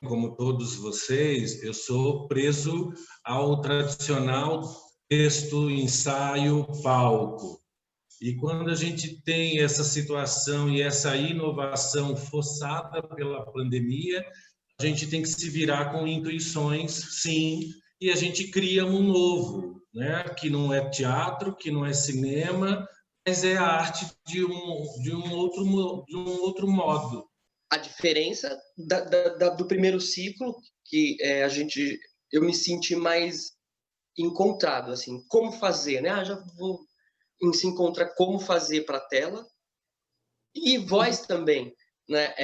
como todos vocês, eu sou preso ao tradicional texto, ensaio, palco. E quando a gente tem essa situação e essa inovação forçada pela pandemia, a gente tem que se virar com intuições, sim, e a gente cria um novo, né? Que não é teatro, que não é cinema, mas é a arte de um outro modo. A diferença do primeiro ciclo, que eu me senti mais encontrado, assim, como fazer, né? Já vou se encontrar como fazer para a tela, e voz também, né?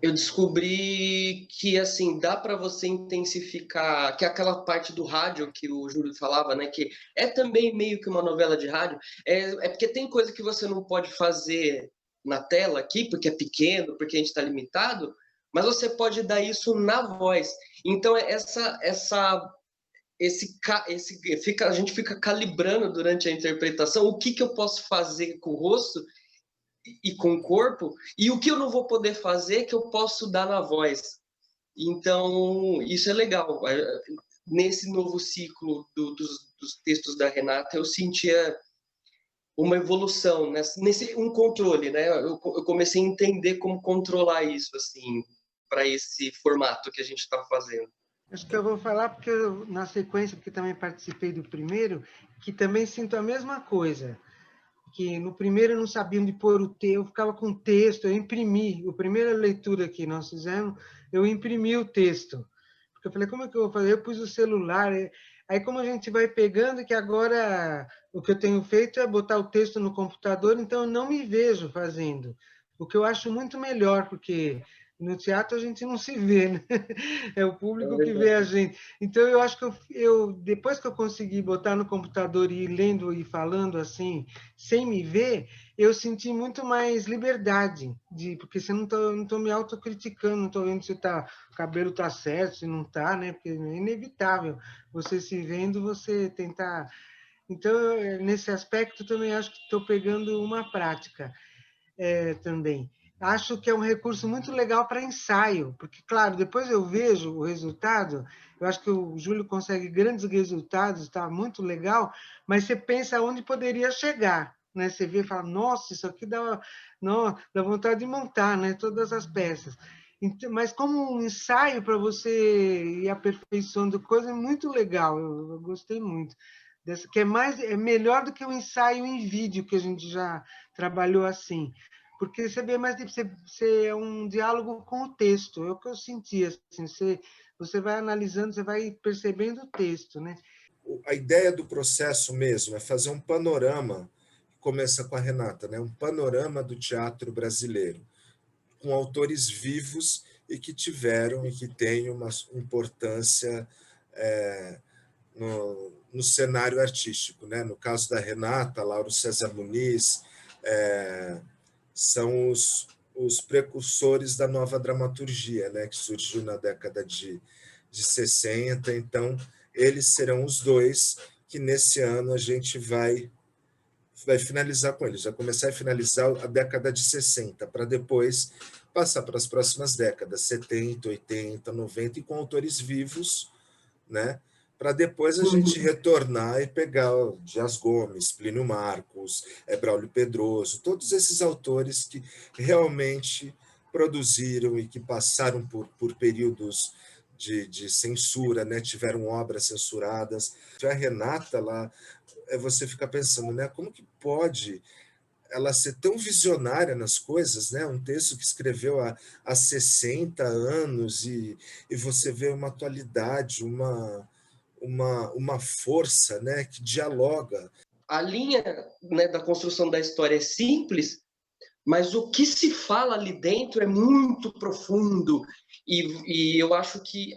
Eu descobri que, assim, dá para você intensificar, que é aquela parte do rádio que o Júlio falava, né, que é também meio que uma novela de rádio, é porque tem coisa que você não pode fazer na tela aqui, porque é pequeno, porque a gente está limitado, mas você pode dar isso na voz. Então, a gente fica calibrando durante a interpretação o que eu posso fazer com o rosto e com o corpo, e o que eu não vou poder fazer que eu posso dar na voz. Então, isso é legal. Nesse novo ciclo dos textos da Renata, eu sentia uma evolução, um controle, né? Eu comecei a entender como controlar isso, assim, para esse formato que a gente está fazendo. Acho que eu vou falar porque na sequência, porque também participei do primeiro, que também sinto a mesma coisa. Que no primeiro eu não sabia onde pôr o texto, eu ficava com o texto, eu imprimi. A primeira leitura que nós fizemos, eu imprimi o texto. Porque eu falei, como é que eu vou fazer? Eu pus o celular. Aí, como a gente vai pegando, que agora o que eu tenho feito é botar o texto no computador, então eu não me vejo fazendo. O que eu acho muito melhor, porque no teatro a gente não se vê, né? É o público que vê a gente. Então, eu acho que depois que eu consegui botar no computador e ir lendo e falando assim, sem me ver, eu senti muito mais liberdade, porque você não estou me autocriticando, não estou vendo se o cabelo está certo, se não está, né? Porque é inevitável você se vendo, você tentar... Então, nesse aspecto, também acho que estou pegando uma prática também. Acho que é um recurso muito legal para ensaio, porque, claro, depois eu vejo o resultado, eu acho que o Júlio consegue grandes resultados, está muito legal, mas você pensa onde poderia chegar, né? Você vê e fala, nossa, isso aqui dá vontade de montar, né? Todas as peças. Então, mas como um ensaio para você ir aperfeiçoando coisa, é muito legal, eu gostei muito. Que é melhor do que o ensaio em vídeo, que a gente já trabalhou assim. Porque você vê mais, você é um diálogo com o texto, é o que eu senti, assim, você vai analisando, você vai percebendo o texto, né? A ideia do processo mesmo é fazer um panorama, começa com a Renata, né? Um panorama do teatro brasileiro, com autores vivos e que tiveram e que têm uma importância no cenário artístico, né? No caso da Renata, Lauro César Muniz, são os precursores da nova dramaturgia, né, que surgiu na década de 60. Então, eles serão os dois que, nesse ano, a gente vai finalizar com eles. Vai começar a finalizar a década de 60, para depois passar para as próximas décadas, 70, 80, 90, e com autores vivos, né? Para depois a gente retornar e pegar o Dias Gomes, Plínio Marcos, Braulio Pedroso, todos esses autores que realmente produziram e que passaram por períodos de censura, né? Tiveram obras censuradas. A Renata, lá, você fica pensando, né? Como que pode ela ser tão visionária nas coisas, né? Um texto que escreveu há 60 anos e você vê uma atualidade, uma força, né, que dialoga. A linha, né, da construção da história é simples, mas o que se fala ali dentro é muito profundo, e eu acho que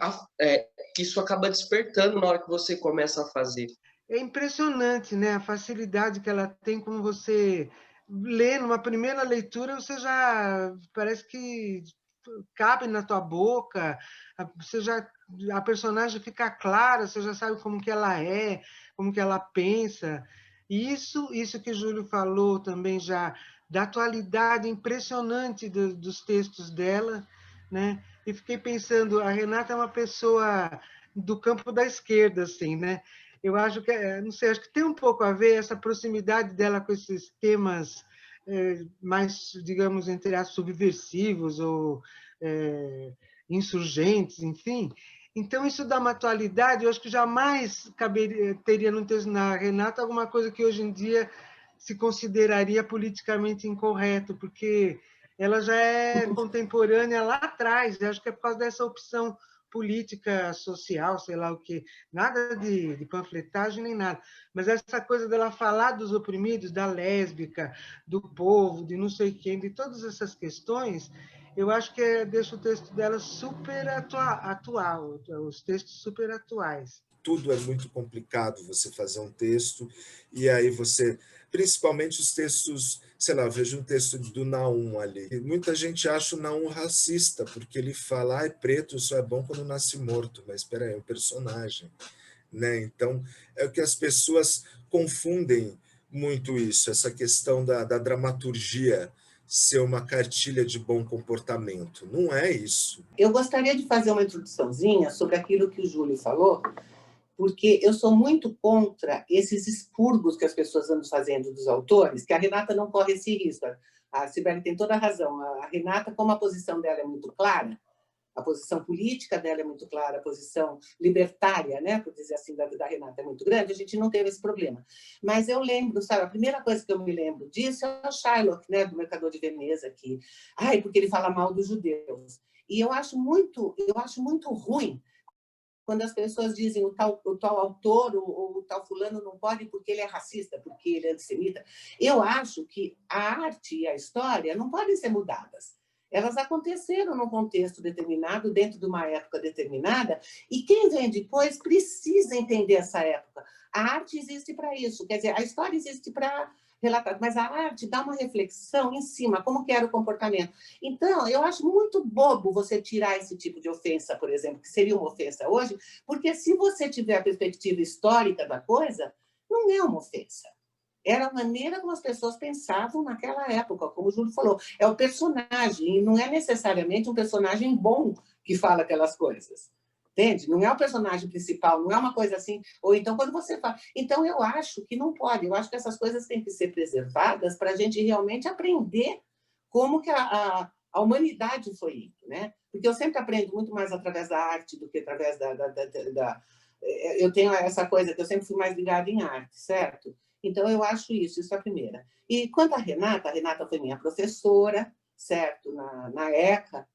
isso acaba despertando na hora que você começa a fazer. É impressionante, né, a facilidade que ela tem, como você lê numa primeira leitura, você já parece que cabe na tua boca, a personagem fica clara, você já sabe como que ela é, como que ela pensa. E isso que o Júlio falou também já da atualidade impressionante dos textos dela, né? E fiquei pensando, a Renata é uma pessoa do campo da esquerda, assim, né? Eu acho que, não sei, acho que tem um pouco a ver essa proximidade dela com esses temas mais, digamos, entre as subversivos ou insurgentes, enfim. Então, isso dá uma atualidade, eu acho que jamais teria no texto na Renata alguma coisa que hoje em dia se consideraria politicamente incorreto, porque ela já é contemporânea lá atrás, eu acho que é por causa dessa opção política, social, sei lá o quê, nada de panfletagem nem nada, mas essa coisa dela falar dos oprimidos, da lésbica, do povo, de não sei quem, de todas essas questões, eu acho que deixa o texto dela super atual, os textos super atuais. Tudo é muito complicado você fazer um texto, e aí você, principalmente os textos, sei lá, eu vejo um texto do Naum ali, e muita gente acha o Naum racista, porque ele fala, é preto, só é bom quando nasce morto, mas espera aí, é um personagem, né? Então, é o que as pessoas confundem muito isso, essa questão da dramaturgia ser uma cartilha de bom comportamento. Não é isso. Eu gostaria de fazer uma introduçãozinha sobre aquilo que o Júlio falou, porque eu sou muito contra esses expurgos que as pessoas andam fazendo dos autores, que a Renata não corre esse risco. A Cibele tem toda a razão. A Renata, como a posição dela é muito clara, a posição política dela é muito clara, a posição libertária, né, por dizer assim, da Renata é muito grande, a gente não teve esse problema. Mas eu lembro, sabe, a primeira coisa que eu me lembro disso é o Shylock, né, do Mercador de Veneza, que, porque ele fala mal dos judeus. E eu acho muito ruim quando as pessoas dizem o tal autor ou o tal fulano não pode porque ele é racista, porque ele é antissemita. Eu acho que a arte e a história não podem ser mudadas. Elas aconteceram num contexto determinado, dentro de uma época determinada, e quem vem depois precisa entender essa época. A arte existe para isso, quer dizer, a história existe para relatar, mas a arte dá uma reflexão em cima, como que era o comportamento. Então, eu acho muito bobo você tirar esse tipo de ofensa, por exemplo, que seria uma ofensa hoje, porque se você tiver a perspectiva histórica da coisa, não é uma ofensa. Era a maneira como as pessoas pensavam naquela época, como o Júlio falou. É o personagem, e não é necessariamente um personagem bom que fala aquelas coisas. Entende? Não é o personagem principal, não é uma coisa assim. Ou então, quando você fala... Então, eu acho que não pode. Eu acho que essas coisas têm que ser preservadas para a gente realmente aprender como que a humanidade foi indo, né? Porque eu sempre aprendo muito mais através da arte do que através da... Eu tenho essa coisa que eu sempre fui mais ligada em arte, certo? Então, eu acho isso é a primeira. E quanto à Renata foi minha professora, certo? Na ECA,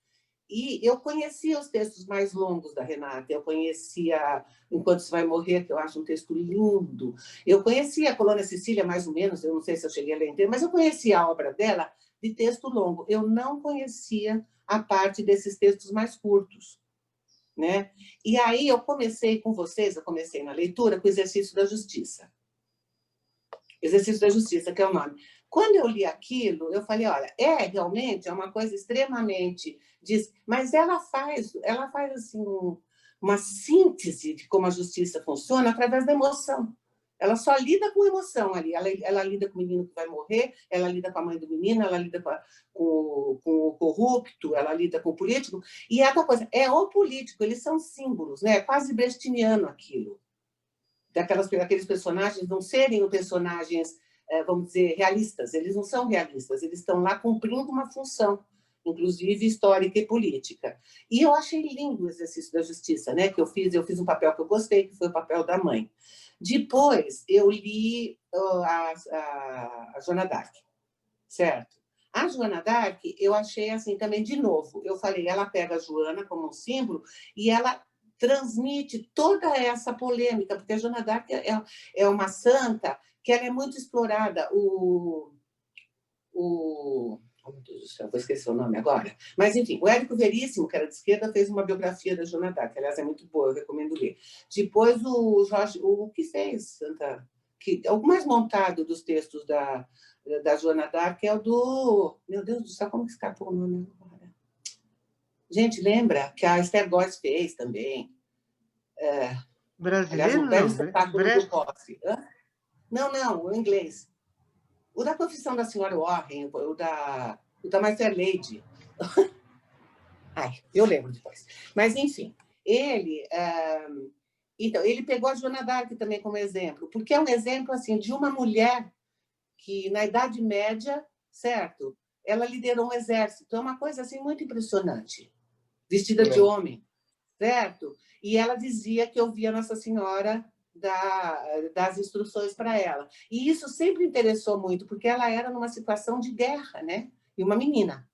e eu conhecia os textos mais longos da Renata, eu conhecia Enquanto Se Vai Morrer, que eu acho um texto lindo, eu conhecia a Colônia Sicília, mais ou menos, eu não sei se eu cheguei a ler inteiro, mas eu conhecia a obra dela de texto longo, eu não conhecia a parte desses textos mais curtos, né? E aí eu comecei na leitura com o Exercício da Justiça. Exercício da Justiça, que é o nome. Quando eu li aquilo, eu falei, olha, realmente é uma coisa extremamente... Mas ela faz assim, uma síntese de como a justiça funciona através da emoção. Ela só lida com emoção ali. Ela lida com o menino que vai morrer, ela lida com a mãe do menino, ela lida com o corrupto, ela lida com o político. E é outra coisa, é o político, eles são símbolos, né? É quase brechtianiano aquilo. Daqueles personagens não serem personagens, vamos dizer, realistas. Eles não são realistas, eles estão lá cumprindo uma função, inclusive histórica e política. E eu achei lindo o Exercício da Justiça, né? Que eu fiz um papel que eu gostei, que foi o papel da mãe. Depois, eu li a Joana d'Arc, certo? A Joana d'Arc, eu achei assim também, de novo, eu falei, ela pega a Joana como um símbolo e ela transmite toda essa polêmica, porque a Joana d'Arc é uma santa que ela é muito explorada. Oh, meu Deus do céu, vou esquecer o nome agora. Mas, enfim, o Érico Veríssimo, que era de esquerda, fez uma biografia da Joana d'Arc, que, aliás, é muito boa, eu recomendo ler. Depois, o Jorge, o que fez Santa... o mais montado dos textos da Joana d'Arc é o do... Meu Deus do céu, como que escapou o nome agora? Gente, lembra que a Esther Góes fez também. Brasileiro, aliás, um velho espetáculo do Boff. Não, o inglês. O da Profissão da Senhora Warren, o da My Fair Lady. Ai, eu lembro depois. Mas, enfim, então, ele pegou a Joana d'Arc também como exemplo, porque é um exemplo assim, de uma mulher que, na Idade Média, certo? Ela liderou um exército. É uma coisa assim, muito impressionante. Vestida de homem, certo? E ela dizia que ouvia Nossa Senhora das instruções para ela. E isso sempre interessou muito, porque ela era numa situação de guerra, né? E uma menina.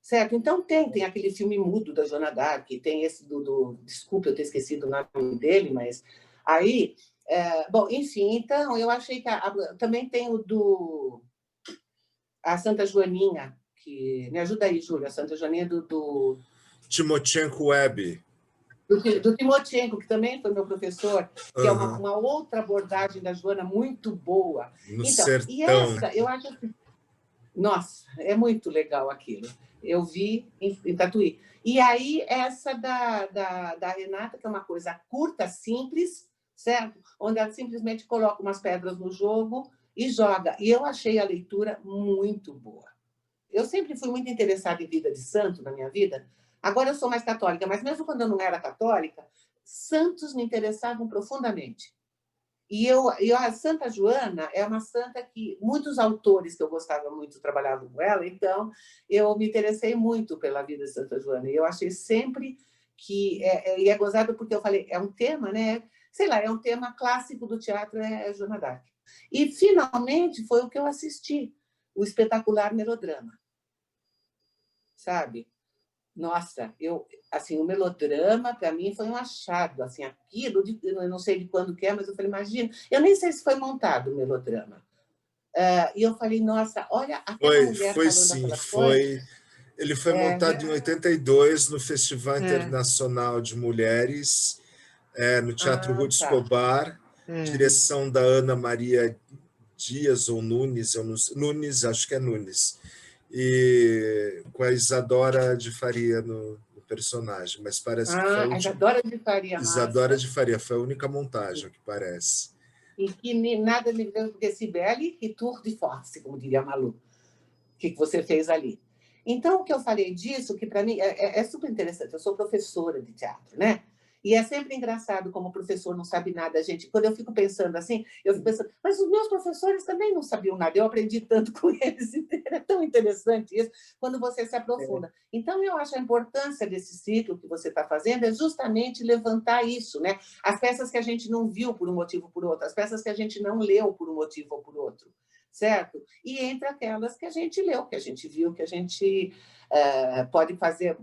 Certo? Então, tem aquele filme mudo da Joana d'Arc, tem esse desculpe, eu ter esquecido o nome dele, mas aí... bom, enfim, então, eu achei que... também tem a Santa Joaninha, que... Me ajuda aí, Júlia, a Santa Joaninha do Timochenko Webb. Do Timochenko, que também foi meu professor, que é uma outra abordagem da Joana muito boa. No então, sertão. E essa, eu acho assim... Nossa, é muito legal aquilo. Eu vi em Tatuí. E aí, essa da Renata, que é uma coisa curta, simples, certo? Onde ela simplesmente coloca umas pedras no jogo e joga. E eu achei a leitura muito boa. Eu sempre fui muito interessada em vida de santo na minha vida. Agora eu sou mais católica, mas mesmo quando eu não era católica, santos me interessavam profundamente. E a Santa Joana é uma santa que muitos autores que eu gostava muito trabalhavam com ela, então eu me interessei muito pela vida de Santa Joana. E eu achei sempre que... E é gozado porque eu falei, é um tema, né? Sei lá, é um tema clássico do teatro, é Joana d'Arc. E, finalmente, foi o que eu assisti, o espetacular melodrama. Sabe? Nossa, assim, o melodrama, para mim, foi um achado. Assim, aquilo, eu não sei de quando que é, mas eu falei, imagina. Eu nem sei se foi montado o melodrama. E eu falei, nossa, olha aquela mulher foi falando sim, aquelas coisas. Ele foi montado em 82 no Festival Internacional de Mulheres, no Teatro Ruth Escobar, direção da Ana Maria Dias ou Nunes, Nunes, acho que é Nunes, e com a Isadora de Faria no personagem, mas parece que foi a Isadora de Faria. Isadora de Faria, foi a única montagem que parece. E que nada me deu do que Cibele e tour de force, como diria a Malu, que você fez ali. Então, o que eu falei disso, que para mim é super interessante, eu sou professora de teatro, né? E é sempre engraçado como o professor não sabe nada, gente. Quando eu fico pensando assim, eu fico pensando, mas os meus professores também não sabiam nada, eu aprendi tanto com eles, é tão interessante isso, quando você se aprofunda. Então, eu acho a importância desse ciclo que você está fazendo é justamente levantar isso, né? As peças que a gente não viu por um motivo ou por outro, as peças que a gente não leu por um motivo ou por outro, certo? E entre aquelas que a gente leu, que a gente viu, que a gente pode fazer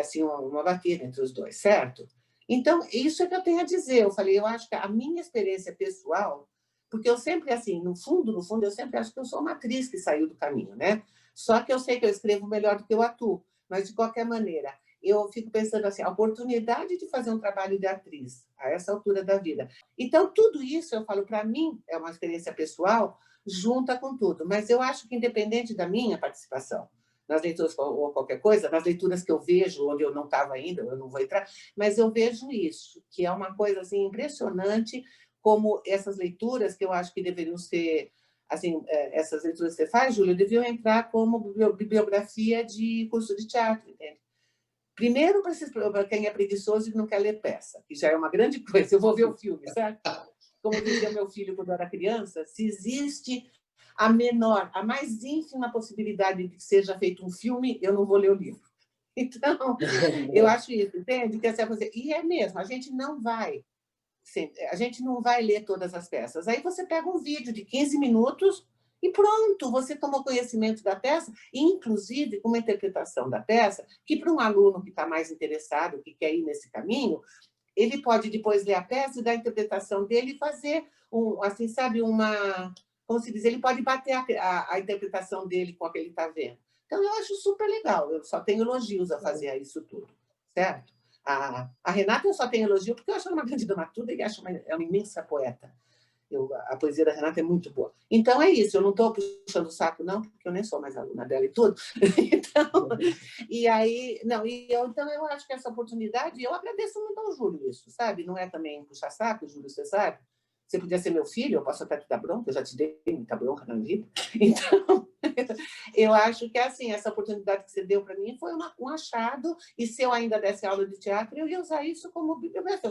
assim uma batida entre os dois, certo? Então, isso é que eu tenho a dizer. Eu falei, eu acho que a minha experiência pessoal, porque eu sempre, assim, no fundo, eu sempre acho que eu sou uma atriz que saiu do caminho, né? Só que eu sei que eu escrevo melhor do que eu atuo, mas, de qualquer maneira, eu fico pensando assim, a oportunidade de fazer um trabalho de atriz a essa altura da vida. Então, tudo isso, eu falo, para mim, é uma experiência pessoal, junta com tudo. Mas eu acho que, independente da minha participação, nas leituras ou qualquer coisa, nas leituras que eu vejo, onde eu não estava ainda, eu não vou entrar, mas eu vejo isso, que é uma coisa assim, impressionante, como essas leituras, que eu acho que deveriam ser, assim, essas leituras que você faz, Júlia, deviam entrar como bibliografia de curso de teatro, entende? Primeiro, para quem é preguiçoso e não quer ler peça, que já é uma grande coisa, eu vou ver o filme, certo? Como dizia meu filho quando eu era criança, se existe a menor, a mais ínfima possibilidade de que seja feito um filme, eu não vou ler o livro. Então, eu acho isso, entende? E é mesmo, a gente não vai ler todas as peças. Aí você pega um vídeo de 15 minutos e pronto, você tomou conhecimento da peça, inclusive com uma interpretação da peça, que para um aluno que está mais interessado, que quer ir nesse caminho, ele pode depois ler a peça e dar a interpretação dele e fazer, assim, sabe, como se diz, ele pode bater a interpretação dele com a que ele está vendo. Então, eu acho super legal, eu só tenho elogios a fazer a isso tudo, certo? A Renata eu só tenho elogio porque eu acho ela uma grande dramaturga e acho é uma imensa poeta. A poesia da Renata é muito boa. Então, é isso, eu não estou puxando o saco, não, porque eu nem sou mais aluna dela e tudo. Então, então eu acho que essa oportunidade, eu agradeço muito ao Júlio isso, sabe? Não é também puxar saco, Júlio, você sabe? Você podia ser meu filho, eu posso até te dar bronca, eu já te dei muita bronca na vida. Então, eu acho que assim, essa oportunidade que você deu para mim foi um achado, e se eu ainda desse aula de teatro, eu ia usar isso como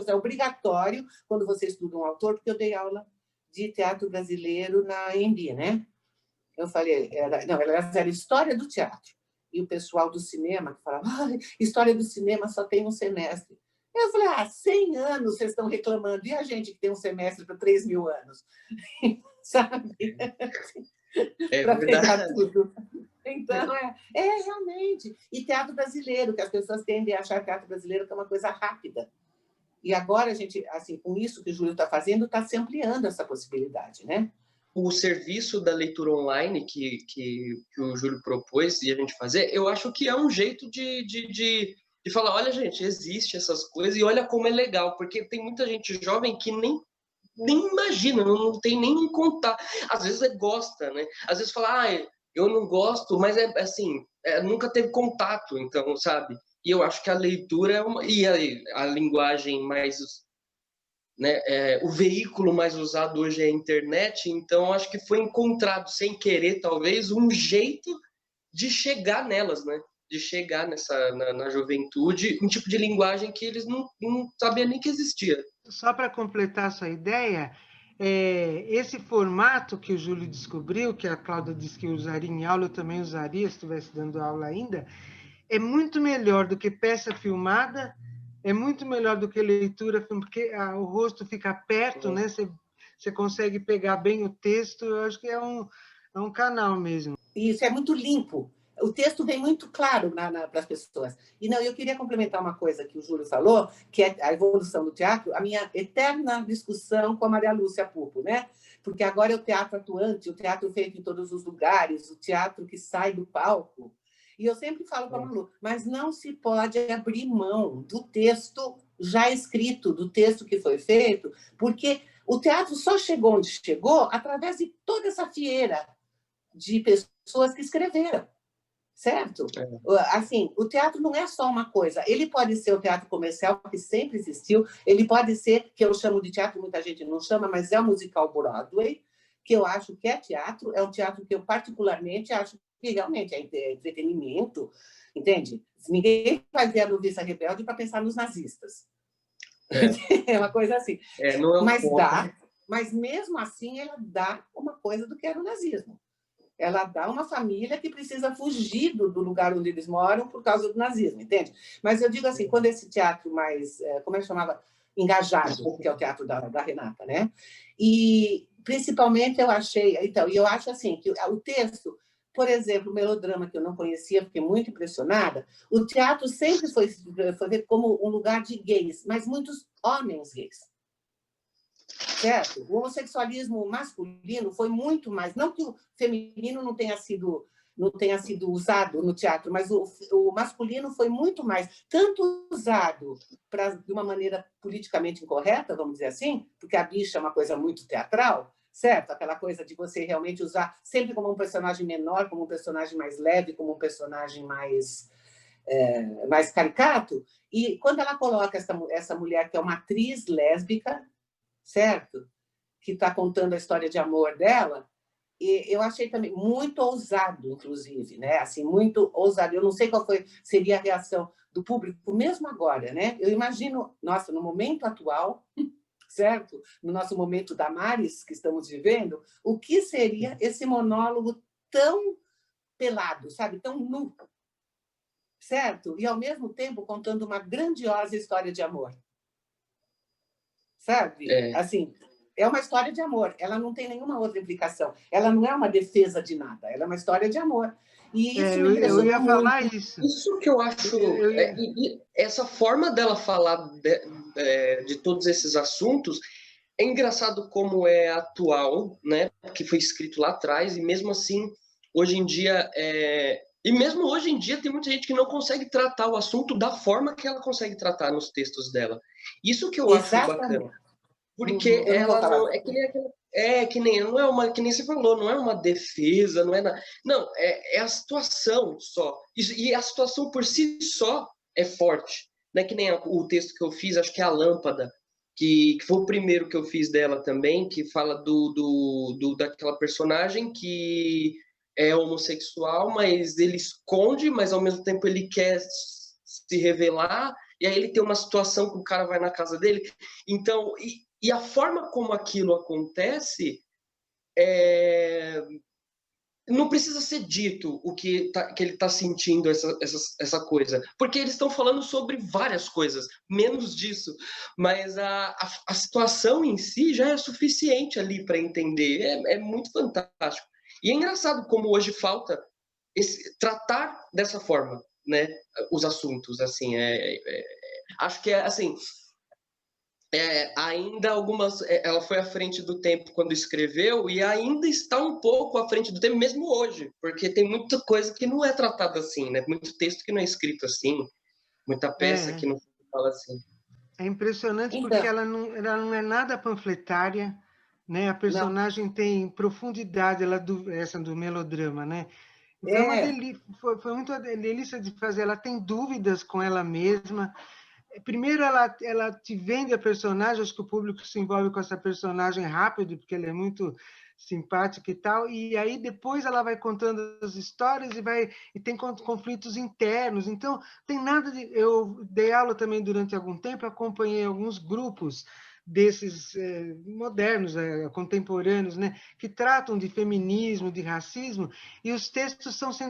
é obrigatório quando você estuda um autor, porque eu dei aula de teatro brasileiro na EMB, né? Eu falei, era história do teatro. E o pessoal do cinema que falava, história do cinema só tem um semestre. Eu falei, 100 anos vocês estão reclamando, e a gente que tem um semestre para 3.000 anos? Sabe? Para pegar tudo. Então, realmente. E teatro brasileiro, que as pessoas tendem a achar teatro brasileiro que é uma coisa rápida. E agora a gente, assim, com isso que o Júlio está fazendo, está se ampliando essa possibilidade, né? O serviço da leitura online que o Júlio propôs e a gente fazer, eu acho que é um jeito de falar, olha, gente, existe essas coisas e olha como é legal, porque tem muita gente jovem que nem imagina, não tem nem contato. Às vezes gosta, né? Às vezes fala, eu não gosto, mas nunca teve contato, então, sabe? E eu acho que a leitura é e a linguagem mais, né, o veículo mais usado hoje é a internet, então acho que foi encontrado, sem querer, talvez, um jeito de chegar nelas, né? De chegar na juventude, um tipo de linguagem que eles não sabiam nem que existia. Só para completar a sua ideia, esse formato que o Júlio descobriu, que a Cláudia disse que usaria em aula, eu também usaria se estivesse dando aula ainda, é muito melhor do que peça filmada, é muito melhor do que leitura, porque o rosto fica perto, né? Você consegue pegar bem o texto, eu acho que é um canal mesmo. Isso, é muito limpo. O texto vem muito claro para as pessoas. E não, eu queria complementar uma coisa que o Júlio falou, que é a evolução do teatro, a minha eterna discussão com a Maria Lúcia Pupo, né? Porque agora é o teatro atuante, o teatro feito em todos os lugares, o teatro que sai do palco. E eu sempre falo para a Malu, mas não se pode abrir mão do texto já escrito, do texto que foi feito, porque o teatro só chegou onde chegou através de toda essa fieira de pessoas que escreveram, certo? Assim, o teatro não é só uma coisa. Ele pode ser o teatro comercial, que sempre existiu, ele pode ser, que eu chamo de teatro, muita gente não chama, mas é o musical Broadway, que eu acho que é teatro, é um teatro que eu particularmente acho que realmente é entretenimento, entende? Ninguém vai ver a Noviça Rebelde para pensar nos nazistas. É uma coisa assim. Não é um mas ponto. Mas mesmo assim ela dá uma coisa do que era o nazismo. Ela dá uma família que precisa fugir do lugar onde eles moram por causa do nazismo, entende? Mas eu digo assim, quando esse teatro mais, como é que chamava? Engajado, que é o teatro da Renata, né? E, principalmente, eu achei... Então, e eu acho assim, que o texto, por exemplo, o melodrama que eu não conhecia, fiquei muito impressionada, o teatro sempre foi feito como um lugar de gays, mas muitos homens gays. Certo? O homossexualismo masculino foi muito mais, não que o feminino não tenha sido usado no teatro, mas o masculino foi muito mais, tanto usado de uma maneira politicamente incorreta, vamos dizer assim, porque a bicha é uma coisa muito teatral, certo? Aquela coisa de você realmente usar sempre como um personagem menor, como um personagem mais leve, como um personagem mais caricato. E quando ela coloca essa mulher que é uma atriz lésbica, certo? Que está contando a história de amor dela, e eu achei também muito ousado, inclusive, né? Assim, muito ousado. Eu não sei qual seria a reação do público, mesmo agora, né? Eu imagino, nossa, no momento atual, certo? No nosso momento Damares, que estamos vivendo, o que seria esse monólogo tão pelado, sabe? Tão nu, certo? E, ao mesmo tempo, contando uma grandiosa história de amor. Sabe? Assim, é uma história de amor. Ela não tem nenhuma outra implicação. Ela não é uma defesa de nada. Ela é uma história de amor. E isso me eu ia falar muito. isso. Isso que eu acho... E essa forma dela falar de todos esses assuntos é engraçado como é atual, né? Que foi escrito lá atrás, e mesmo assim, hoje em dia... E mesmo hoje em dia tem muita gente que não consegue tratar o assunto da forma que ela consegue tratar nos textos dela. Isso que eu acho bacana. Porque ela não... não é uma... Que nem você falou, não é uma defesa, não é... Não, é a situação só. E a situação por si só é forte. Não é que nem o texto que eu fiz, acho que é a lâmpada, que foi o primeiro que eu fiz dela também, que fala daquela personagem que é homossexual, mas ele esconde, mas ao mesmo tempo ele quer se revelar, e aí ele tem uma situação que o cara vai na casa dele. Então, e a forma como aquilo acontece não precisa ser dito o que ele está sentindo, essa coisa. Porque eles estão falando sobre várias coisas, menos disso. Mas a situação em si já é suficiente ali para entender. É muito fantástico. E é engraçado como hoje falta tratar dessa forma, né, os assuntos. Assim, acho que assim... ainda ela foi à frente do tempo quando escreveu e ainda está um pouco à frente do tempo mesmo hoje, porque tem muita coisa que não é tratada assim, né? Muito texto que não é escrito assim, muita peça que não se fala assim. É impressionante Então, porque ela não é nada panfletária, né? A personagem tem profundidade, essa do melodrama, né? Foi uma delícia, foi muito delícia de fazer. Ela tem dúvidas com ela mesma. Primeiro, ela te vende a personagem, acho que o público se envolve com essa personagem rápido, porque ela é muito simpática e tal, e aí depois ela vai contando as histórias e tem conflitos internos. Então, tem nada de... Eu dei aula também durante algum tempo, acompanhei alguns grupos desses modernos, contemporâneos, né, que tratam de feminismo, de racismo, e os textos são sem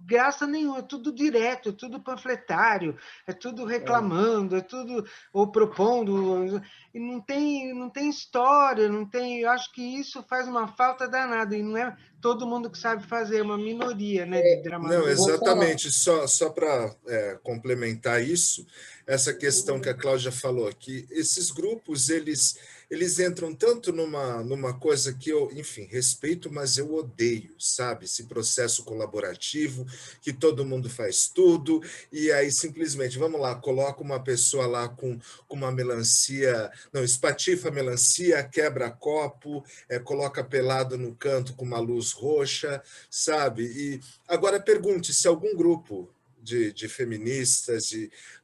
graça nenhuma, é tudo direto, é tudo panfletário, é tudo reclamando, é tudo ou propondo, e não tem história, não tem. Eu acho que isso faz uma falta danada, e não é todo mundo que sabe fazer, é uma minoria, né, de dramaturgia. Não, exatamente. Só para complementar isso, essa questão que a Cláudia falou, que esses grupos eles entram tanto numa coisa que eu, enfim, respeito, mas eu odeio, sabe? Esse processo colaborativo, que todo mundo faz tudo, e aí simplesmente, vamos lá, coloca uma pessoa lá com uma melancia, não, espatifa a melancia, quebra copo, coloca pelado no canto com uma luz roxa, sabe? E agora pergunte se algum grupo de feministas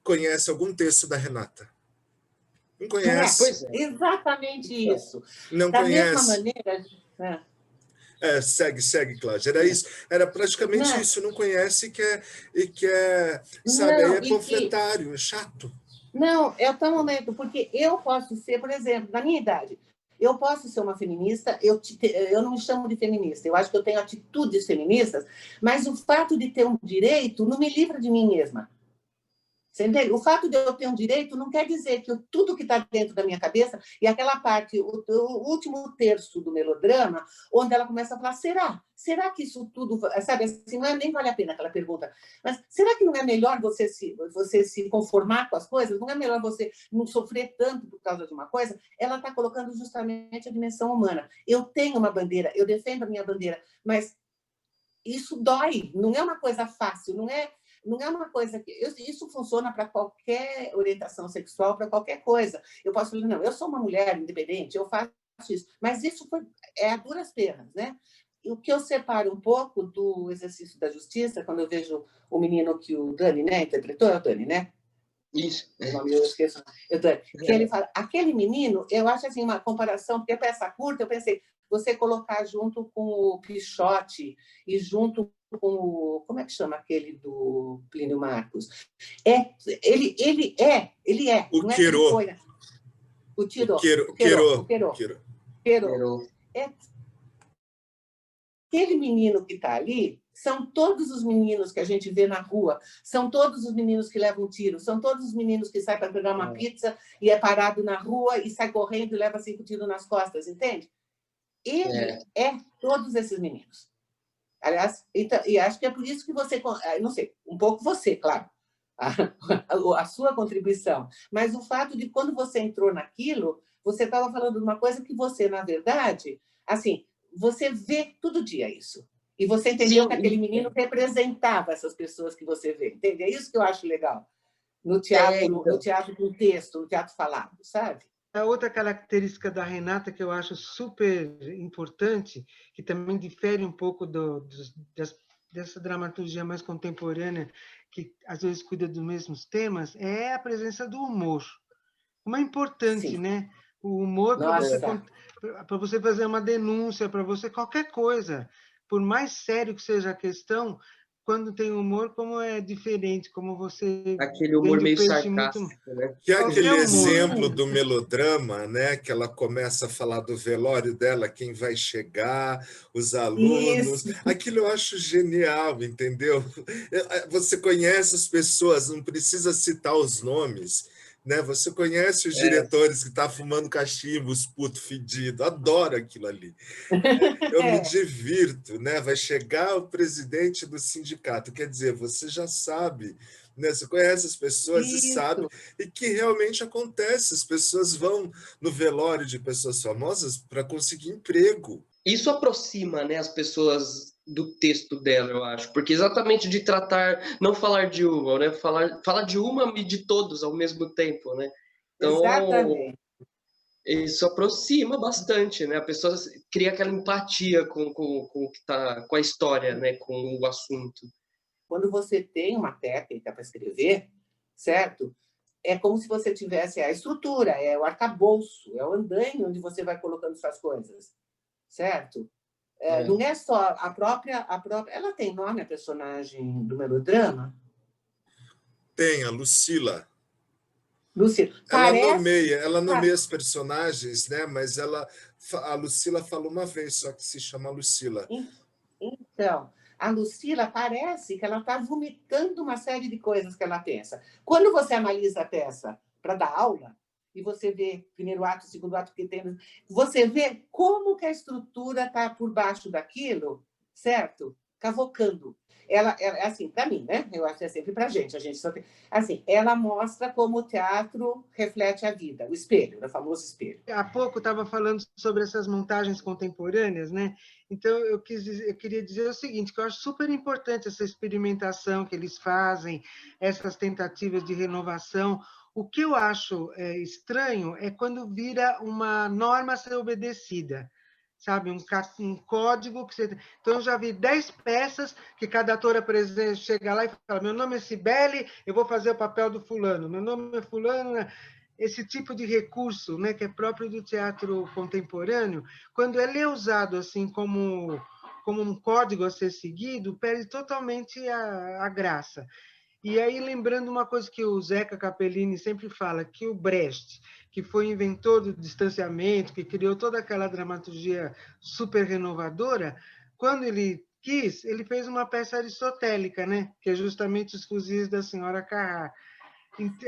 conhece algum texto da Renata. Não conhece. Pois é. Exatamente isso. Não Da conhece. mesma maneira... Segue, Cláudia. Era isso, era praticamente isso. Não conhece sabe, aí é panfletário, é chato. Não, é o tal momento, porque eu posso ser, por exemplo, na minha idade, eu posso ser uma feminista, eu não me chamo de feminista, eu acho que eu tenho atitudes feministas, mas o fato de ter um direito não me livra de mim mesma. Você entende? O fato de eu ter um direito não quer dizer que tudo que está dentro da minha cabeça, e aquela parte, o último terço do melodrama, onde ela começa a falar, será que isso tudo, sabe, assim, não é nem vale a pena aquela pergunta, mas será que não é melhor você se conformar com as coisas? Não é melhor você não sofrer tanto por causa de uma coisa? Ela está colocando justamente a dimensão humana. Eu tenho uma bandeira, eu defendo a minha bandeira, mas isso dói, não é uma coisa fácil, não é uma coisa que... Isso funciona para qualquer orientação sexual, para qualquer coisa. Eu posso falar, não, eu sou uma mulher independente, eu faço isso. Mas isso a duras penas, né? E o que eu separo um pouco do exercício da justiça, quando eu vejo o menino que o Dani, né, interpretou, é o Dani, né? Isso. O nome eu esqueço. Que ele fala, aquele menino, eu acho assim, uma comparação, porque a peça curta, eu pensei, você colocar junto com o Pichote e junto com o... Como é que chama aquele do Plínio Marcos? Ele é. O não é Queiro. que foi, né? O Queiro. Aquele menino que está ali são todos os meninos que a gente vê na rua, são todos os meninos que levam tiro, são todos os meninos que saem para pegar uma pizza e é parado na rua e sai correndo e leva 5 tiros nas costas, entende? Ele é todos esses meninos. Aliás, então, e acho que é por isso que você... Não sei, um pouco você, claro, a sua contribuição, mas o fato de quando você entrou naquilo, você estava falando de uma coisa que você, na verdade, assim, você vê todo dia isso. E você entendeu que aquele menino representava essas pessoas que você vê, entende? É isso que eu acho legal. No teatro, no teatro com texto, no teatro falado, sabe? A outra característica da Renata que eu acho super importante, que também difere um pouco dessa dramaturgia mais contemporânea, que às vezes cuida dos mesmos temas, é a presença do humor. como é importante, Sim. né? O humor Nossa. para você fazer uma denúncia, para você qualquer coisa, por mais sério que seja a questão, quando tem humor, como é diferente, como você Aquele humor vende o meio peixe muito. sarcástico, né? Que é Qualquer aquele humor. exemplo do melodrama, né? Que ela começa a falar do velório dela, quem vai chegar, os alunos. Isso. Aquilo eu acho genial, entendeu? Você conhece as pessoas, não precisa citar os nomes, né? Você conhece os diretores que estão fumando cachimbo, os putos fedidos. Adoro aquilo ali. Eu me divirto, né? Vai chegar o presidente do sindicato, quer dizer, você já sabe, né? Você conhece as pessoas e sabe, Isso. e que realmente acontece, as pessoas vão no velório de pessoas famosas para conseguir emprego. Isso aproxima, né, as pessoas do texto dela, eu acho, porque exatamente de tratar, não falar de uma, né, falar de uma e de todos ao mesmo tempo, né? Então, Exatamente. isso aproxima bastante, né? A pessoa cria aquela empatia com o que tá, com a história, né? Com o assunto. Quando você tem uma técnica para escrever, certo? É como se você tivesse a estrutura, é o arcabouço, é o andaime onde você vai colocando suas coisas, certo? Não é só a própria. Ela tem nome, a personagem do melodrama? Tem a Lucila. Lúcia, Ela nomeia as personagens, né? Mas a Lucila falou uma vez só que se chama Lucila. Então, a Lucila parece que ela está vomitando uma série de coisas que ela pensa. Quando você analisa a peça para dar aula, e você vê primeiro ato, segundo ato que tem, você vê como que a estrutura está por baixo daquilo, certo? Cavocando. Ela assim, para mim, né? Eu acho que é sempre para a gente só tem... Assim, ela mostra como o teatro reflete a vida, o espelho, o famoso espelho. Há pouco estava falando sobre essas montagens contemporâneas, né? Então eu queria dizer o seguinte, que eu acho super importante essa experimentação que eles fazem, essas tentativas de renovação. O que eu acho estranho é quando vira uma norma a ser obedecida, sabe? Um código que você... Então, eu já vi 10 peças que cada ator apresenta, chega lá e fala, meu nome é Cibele, eu vou fazer o papel do fulano, meu nome é fulano, né? Esse tipo de recurso, né, que é próprio do teatro contemporâneo, quando ele é usado assim como um código a ser seguido, perde totalmente a graça. E aí, lembrando uma coisa que o Zeca Capellini sempre fala, que o Brecht, que foi inventor do distanciamento, que criou toda aquela dramaturgia super renovadora, quando ele quis, ele fez uma peça aristotélica, né? Que é justamente Os Fuzis da Senhora Carrá.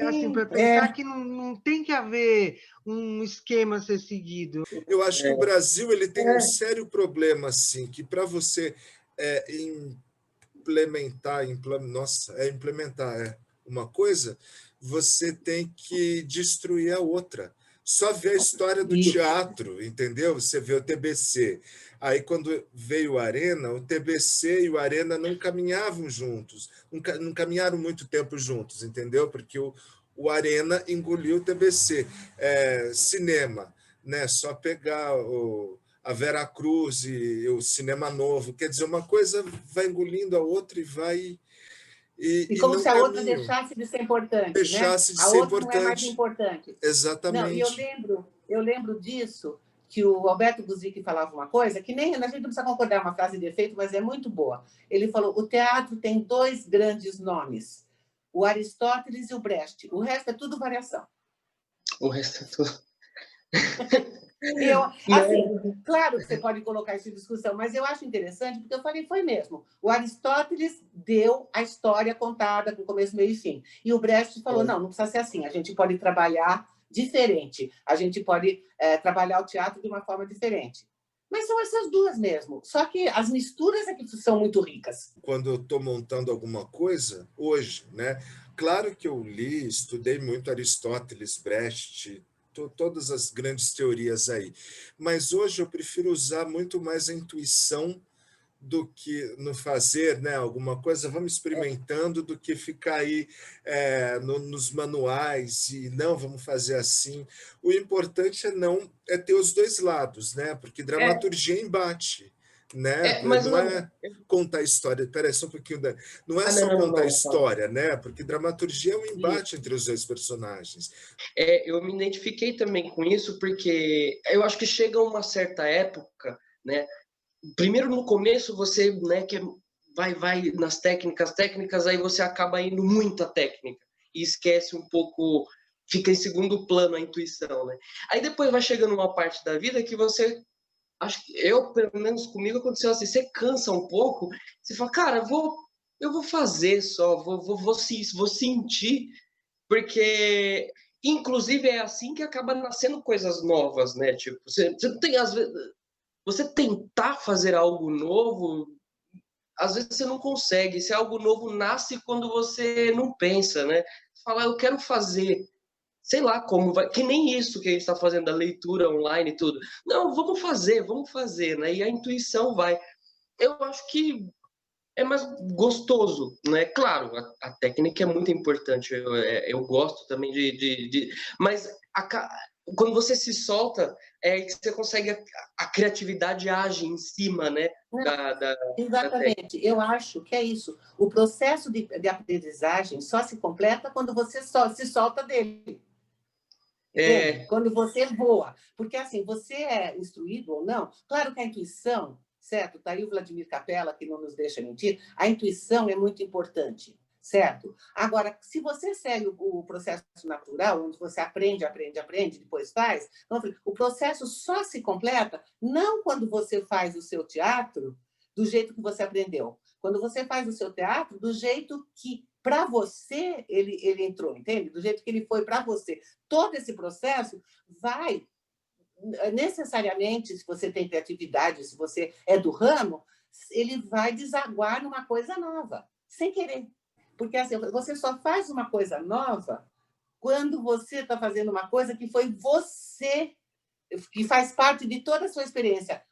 Assim, para pensar que não tem que haver um esquema a ser seguido. Eu acho que o Brasil ele tem um sério problema, assim, que para você implementar uma coisa, você tem que destruir a outra. Só ver a história do teatro, entendeu? Você vê o TBC. Aí, quando veio o Arena, o TBC e o Arena não caminhavam juntos, não caminharam muito tempo juntos, entendeu? Porque o Arena engoliu o TBC. Cinema, né? Só pegar a Vera Cruz e o Cinema Novo. Quer dizer, uma coisa vai engolindo a outra e vai... E como não se a outra caminham. deixasse de ser importante, Deixasse né? de A ser outra não é mais importante. importante. Não, e Exatamente. eu lembro disso, que o Alberto Buzik falava uma coisa, que nem a gente não precisa concordar, uma frase de efeito, mas é muito boa. Ele falou, o teatro tem 2 grandes nomes, o Aristóteles e o Brecht. O resto é tudo variação. O resto é tudo... Assim, claro que você pode colocar isso em discussão, mas eu acho interessante, porque eu falei, foi mesmo. O Aristóteles deu a história contada com começo, meio e fim. E o Brecht falou, não precisa ser assim, a gente pode trabalhar diferente, a gente pode trabalhar o teatro de uma forma diferente. Mas são essas duas mesmo, só que as misturas é que são muito ricas. Quando eu estou montando alguma coisa, hoje, né? Claro que eu li, estudei muito Aristóteles, Brecht, todas as grandes teorias aí. Mas hoje eu prefiro usar muito mais a intuição do que no fazer, né, alguma coisa, vamos experimentando, do que ficar aí nos manuais e não, vamos fazer assim. O importante é ter os dois lados, né, porque dramaturgia é embate. né? Mas Não é contar história. Espera aí, só um pouquinho. Não é só contar história, né? Porque dramaturgia é um embate entre os dois personagens. Eu me identifiquei também com isso, porque eu acho que chega uma certa época, né? Primeiro, no começo, você, né, que vai nas técnicas, aí você acaba indo muito à técnica e esquece um pouco, fica em segundo plano a intuição, né? Aí depois vai chegando uma parte da vida que você, acho que eu, pelo menos comigo, aconteceu assim, você cansa um pouco, você fala, cara, eu vou fazer só, vou sentir, porque inclusive é assim que acaba nascendo coisas novas, né? Tipo, você não tem, às vezes, você tentar fazer algo novo, às vezes você não consegue. Se algo novo nasce quando você não pensa, né? Você fala, eu quero fazer, sei lá como vai, que nem isso que a gente está fazendo, a leitura online e tudo. Não, vamos fazer, né? E a intuição vai. Eu acho que é mais gostoso, né? Claro, a técnica é muito importante. Eu gosto também mas quando você se solta, é que você consegue a criatividade age em cima, né? Exatamente. Eu acho que é isso. O processo de aprendizagem só se completa quando você só se solta dele. Entende? Quando você voa. Porque, assim, você é instruído ou não, claro que a intuição, certo? Está aí o Vladimir Capella, que não nos deixa mentir, a intuição é muito importante, certo? Agora, se você segue o processo natural, onde você aprende, depois faz, o processo só se completa não quando você faz o seu teatro do jeito que você aprendeu, quando você faz o seu teatro do jeito que para você ele entrou, entende? Do jeito que ele foi para você. Todo esse processo vai necessariamente, se você tem criatividade, se você é do ramo, ele vai desaguar numa coisa nova, sem querer. Porque assim, você só faz uma coisa nova quando você está fazendo uma coisa que foi você, que faz parte de toda a sua experiência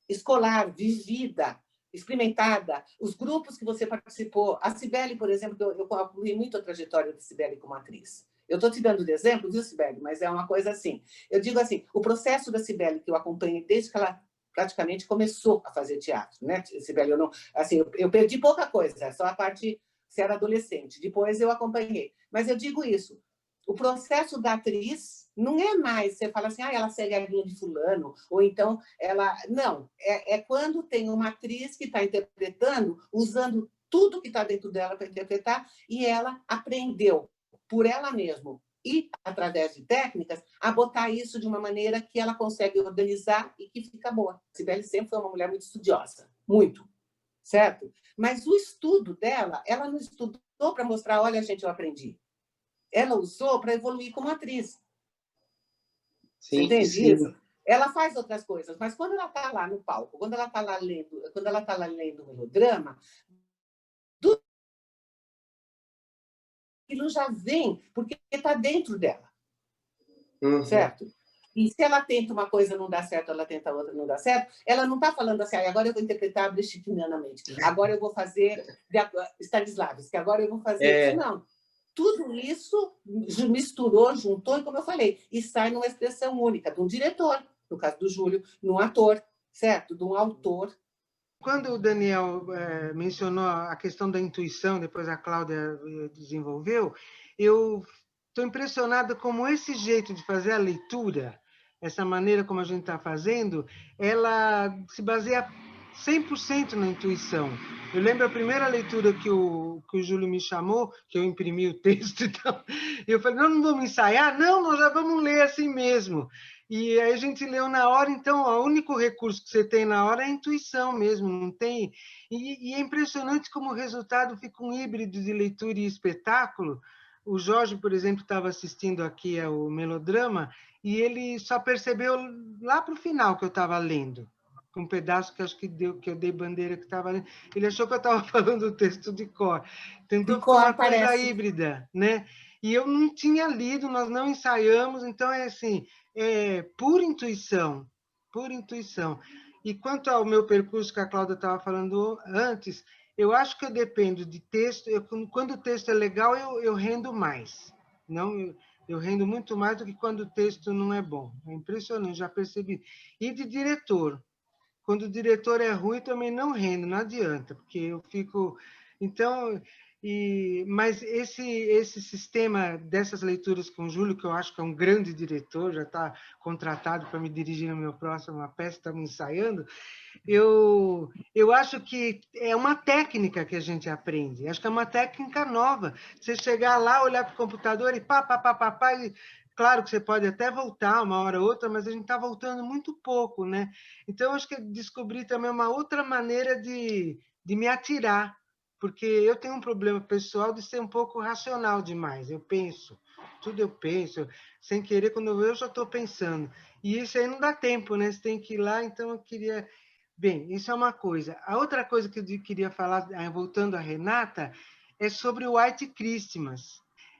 escolar, vivida, experimentada, os grupos que você participou. A Cibele, por exemplo, eu concluí muito a trajetória da Cibele como atriz. Eu estou te dando de exemplo, viu, Cibele? Mas é uma coisa assim. Eu digo assim, o processo da Cibele, que eu acompanhei desde que ela praticamente começou a fazer teatro, né, Cibele? Eu perdi pouca coisa, só a parte, se era adolescente. Depois eu acompanhei. Mas eu digo isso, o processo da atriz não é mais, você fala assim, ela segue a linha de fulano, ou então ela... Não, é quando tem uma atriz que está interpretando, usando tudo que está dentro dela para interpretar, e ela aprendeu por ela mesma e através de técnicas, a botar isso de uma maneira que ela consegue organizar e que fica boa. Cibele sempre foi uma mulher muito estudiosa, muito, certo? Mas o estudo dela, ela não estudou para mostrar, olha, gente, eu aprendi. Ela usou para evoluir como atriz. Sim, você entende sim. Isso? Ela faz outras coisas, mas quando ela está lá no palco, quando ela está lá lendo o melodrama, aquilo já vem, porque está dentro dela. Uhum. Certo? E se ela tenta uma coisa não dá certo, ela tenta outra não dá certo, ela não está falando assim, agora eu vou interpretar brechtianianamente, agora eu vou fazer Stanislavski, agora eu vou fazer isso. Não. Tudo isso misturou, juntou, e como eu falei, e sai numa expressão única, de um diretor, no caso do Júlio, de um ator, certo? De um autor. Quando o Daniel mencionou a questão da intuição, depois a Cláudia desenvolveu, eu estou impressionada como esse jeito de fazer a leitura, essa maneira como a gente está fazendo, ela se baseia 100% na intuição. Eu lembro a primeira leitura que o Júlio me chamou, que eu imprimi o texto e tal, e eu falei, não vamos ensaiar? Não, nós já vamos ler assim mesmo. E aí a gente leu na hora, então o único recurso que você tem na hora é a intuição mesmo, não tem... E é impressionante como o resultado fica um híbrido de leitura e espetáculo. O Jorge, por exemplo, estava assistindo aqui ao melodrama e ele só percebeu lá para o final que eu estava lendo, um pedaço que acho que eu dei bandeira que estava lendo. Ele achou que eu estava falando o texto de cor. Tentou ficar uma coisa híbrida, né? E eu não tinha lido, nós não ensaiamos, então é assim, pura intuição, pura intuição. E quanto ao meu percurso que a Cláudia estava falando antes, eu acho que eu dependo de texto, quando o texto é legal, eu rendo mais. Não, eu rendo muito mais do que quando o texto não é bom. É impressionante, já percebi. E de diretor. quando o diretor é ruim, também não rende, não adianta, porque eu fico... Então, mas esse sistema dessas leituras com o Júlio, que eu acho que é um grande diretor, já está contratado para me dirigir no meu próximo peça, estamos ensaiando, eu acho que é uma técnica que a gente aprende, acho que é uma técnica nova. Você chegar lá, olhar para o computador e pá, e claro que você pode até voltar uma hora ou outra, mas a gente está voltando muito pouco, né? Então, acho que descobri também uma outra maneira de me atirar, porque eu tenho um problema pessoal de ser um pouco racional demais. Eu penso, tudo eu penso, sem querer, quando eu já estou pensando. E isso aí não dá tempo, né? Você tem que ir lá, então eu queria... Bem, isso é uma coisa. A outra coisa que eu queria falar, voltando a Renata, é sobre o White Christmas.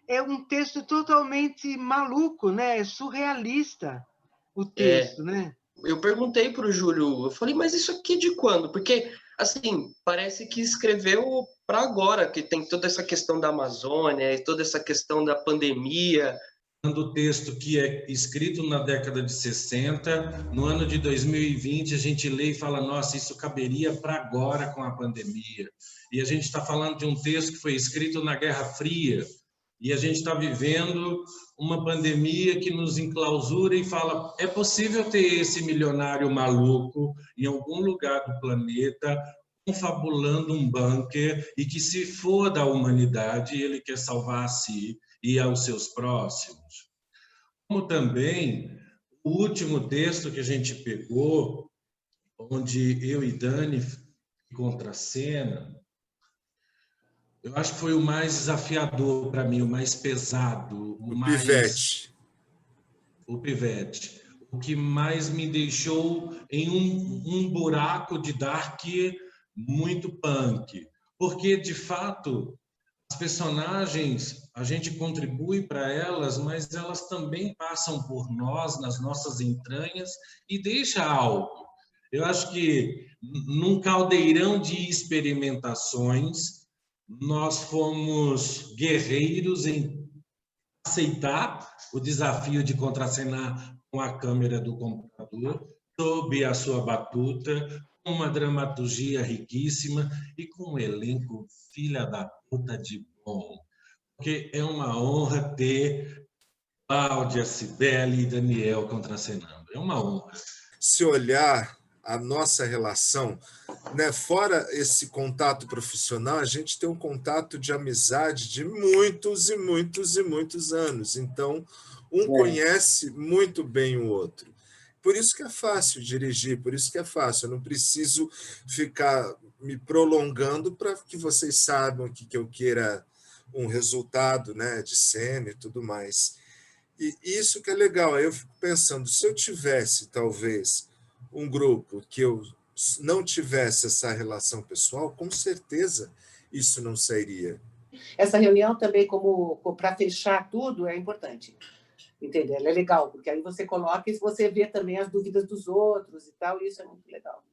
É um texto totalmente maluco, né? É surrealista o texto, né? Eu perguntei para o Júlio, eu falei, mas isso aqui de quando? Porque, assim, parece que escreveu para agora, que tem toda essa questão da Amazônia e toda essa questão da pandemia. Do texto que é escrito na década de 60, no ano de 2020, a gente lê e fala, nossa, isso caberia para agora com a pandemia. E a gente está falando de um texto que foi escrito na Guerra Fria, e a gente está vivendo uma pandemia que nos enclausura e fala, é possível ter esse milionário maluco em algum lugar do planeta confabulando um bunker e que, se for da humanidade, ele quer salvar a si e aos seus próximos. Como também o último texto que a gente pegou, onde eu e Dani contracena, eu acho que foi o mais desafiador para mim, o mais pesado, Pivete. O Pivete. O que mais me deixou em um buraco de dark muito punk. Porque, de fato, as personagens, a gente contribui para elas, mas elas também passam por nós, nas nossas entranhas, e deixa algo. Eu acho que, num caldeirão de experimentações, nós fomos guerreiros em aceitar o desafio de contracenar com a câmera do computador, sob a sua batuta, com uma dramaturgia riquíssima e com um elenco filha da puta de bom. Porque é uma honra ter Cláudia, Cibele e Daniel contracenando. É uma honra. Se olhar a nossa relação, né, fora esse contato profissional, a gente tem um contato de amizade de muitos e muitos e muitos anos. Então, conhece muito bem o outro. Por isso que é fácil dirigir, por isso que é fácil. Eu não preciso ficar me prolongando para que vocês saibam que eu queira um resultado, né, de cena e tudo mais. E isso que é legal. Aí eu fico pensando, se eu tivesse, talvez, um grupo que eu não tivesse essa relação pessoal, com certeza isso não sairia. Essa reunião também, como para fechar tudo, é importante. Entendeu? Ela é legal, porque aí você coloca e você vê também as dúvidas dos outros e tal, e isso é muito legal.